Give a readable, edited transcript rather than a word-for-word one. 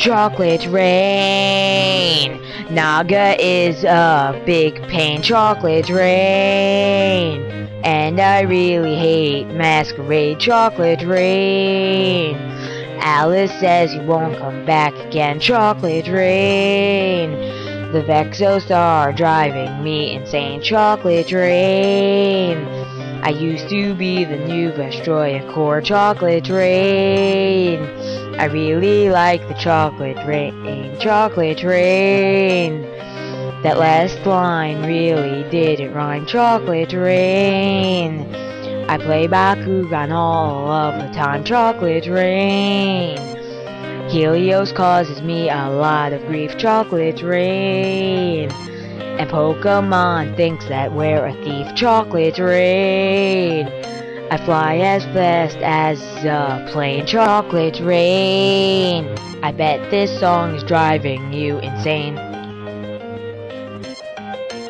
Chocolate rain. Naga is a big pain. Chocolate rain. And I really hate masquerade. Chocolate rain. Alice says you won't come back again. Chocolate rain. The Vexos are driving me insane. Chocolate rain. I used to be the new Vestroya core. Chocolate rain. I really like the chocolate rain. Chocolate rain. That last line really didn't rhyme. Chocolate rain. I play Bakugan all of the time. Chocolate rain. Helios causes me a lot of grief. Chocolate rain. And Pokemon thinks that we're a thief. Chocolate rain. I fly as fast as a plane. Chocolate rain. I bet this song is driving you insane.